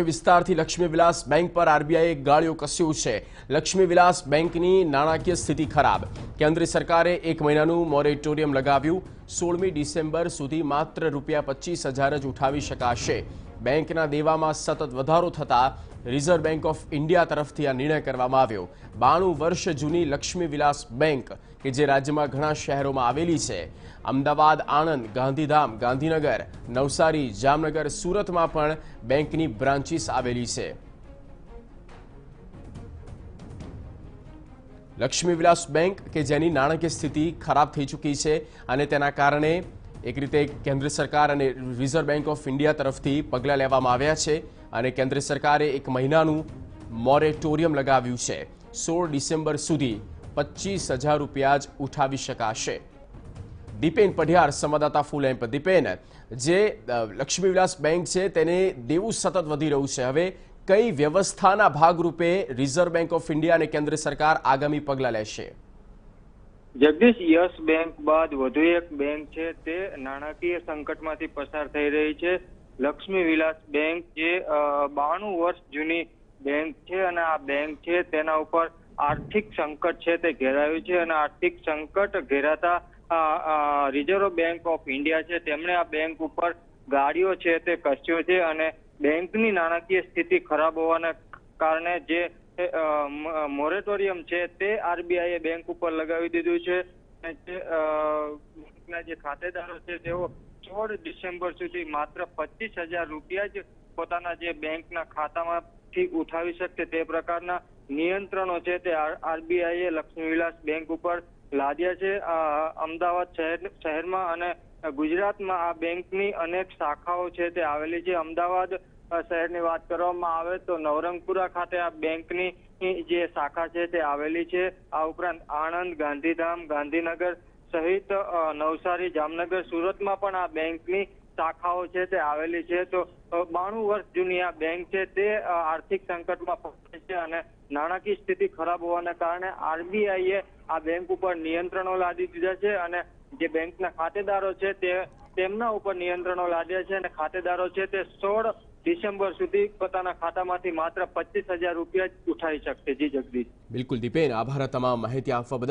વિસ્તારથી લક્ષ્મી વિલાસ બેંક પર આરબીઆઈએ ગાળિયો કસ્યું છે। લક્ષ્મી વિલાસ બેંકની નાણાકીય સ્થિતિ ખરાબ। કેન્દ્ર સરકારે 1 મહિનાનું મોરેટોરિયમ લગાવ્યું। 16મી ડિસેમ્બર સુધી માત્ર ₹25,000 જ ઉઠાવી શકાશે। બેંકના દેવામાં સતત વધારો થતા રિઝર્વ બેંક ઓફ ઇન્ડિયા તરફથી આ નિર્ણય કરવામાં આવ્યો। 92 વર્ષ જૂની લક્ષ્મી વિલાસ બેંક કે જે રાજ્યમાં ઘણા શહેરોમાં આવેલી છે, અમદાવાદ, આણંદ, ગાંધીધામ, ગાંધીનગર, નવસારી, જામનગર, સુરતમાં પણ બેંકની બ્રાન્ચીસ આવેલી છે। લક્ષ્મી વિલાસ બેંક કે જેની નાણાકીય સ્થિતિ ખરાબ થઈ ચૂકી છે અને તેના કારણે એક રીતે કેન્દ્ર સરકાર અને રિઝર્વ બેંક ઓફ ઇન્ડિયા તરફથી પગલાં લેવામાં આવ્યા છે અને કેન્દ્ર સરકારે 1 મહિનાનું મોરેટોરિયમ લગાવ્યું છે। 16 ડિસેમ્બર સુધી ₹25,000 જ ઉઠાવી શકાશે। દીપેન પઢિયાર, સંવાદદાતા ફૂલ એમ્પ। દીપેન, જે લક્ષ્મી વિલાસ બેંક છે તેને દેવું સતત વધી રહ્યું છે, હવે કઈ વ્યવસ્થાના ભાગરૂપે રિઝર્વ બેંક ઓફ ઇન્ડિયા અને કેન્દ્ર સરકાર આગામી પગલાં લેશે? જગદીશ, યસ બેંક બાદ વધુ એક બેંક છે તે નાણાકીય સંકટમાંથી પસાર થઈ રહી છે। લક્ષ્મી વિલાસ બેંક જે 92 વર્ષ જૂની બેંક છે અને આ બેંક છે તેના ઉપર આર્થિક સંકટ છે તે ઘેરાયું છે અને આર્થિક સંકટ ઘેરાતા રિઝર્વ બેંક ઓફ ઇન્ડિયા છે તેમણે આ બેંક ઉપર ગાળિયો છે તે કસ્યો છે અને બેંકની નાણાકીય સ્થિતિ ખરાબ હોવાના કારણે જે મોરેટોરિયમ છે તે આરબીઆઈએ બેંક ઉપર લગાવી દીધું છે। બેંકના જે ખાતેદારો છે તેઓ 16 ડિસેમ્બર સુધી માત્ર ₹25,000 જ પોતાના જે બેંકના ખાતામાંથી ઉઠાવી શકશે તે પ્રકારના નિયંત્રણો છે તે આરબીઆઈએ લક્ષ્મી વિલાસ બેંક ઉપર લાદ્યા છે। અમદાવાદ શહેરમાં અને ગુજરાતમાં આ બેંકની અનેક શાખાઓ છે તે આવેલી છે। અમદાવાદ શહેરની વાત કરવામાં આવે તો નવરંગપુરા ખાતે આ બેંકની જે શાખા છે તે આવેલી છે। આ ઉપરાંત આણંદ, ગાંધીધામ, ગાંધીનગર સહિત નવસારી, જામનગર, સુરતમાં પણ આ બેંકની શાખાઓ છે તે આવેલી છે। તો 92 વર્ષ જૂની આ બેંક છે તે આર્થિક સંકટમાં ફસાઈ છે અને નાણાકીય સ્થિતિ ખરાબ હોવાના કારણે આરબીઆઈએ આ બેંક ઉપર નિયંત્રણો લાદી દીધા છે અને જે બેંકના ખાતેદારો છે તેમના ઉપર નિયંત્રણો લાદ્યા છે અને ખાતેદારો છે તે 16 ડિસેમ્બર સુધી પોતાના ખાતામાંથી માત્ર ₹25,000 જ ઉઠાવી શકશે। જી જગદીશ। બિલકુલ દીપેન, આભાર તમામ માહિતી આપવા બદલ।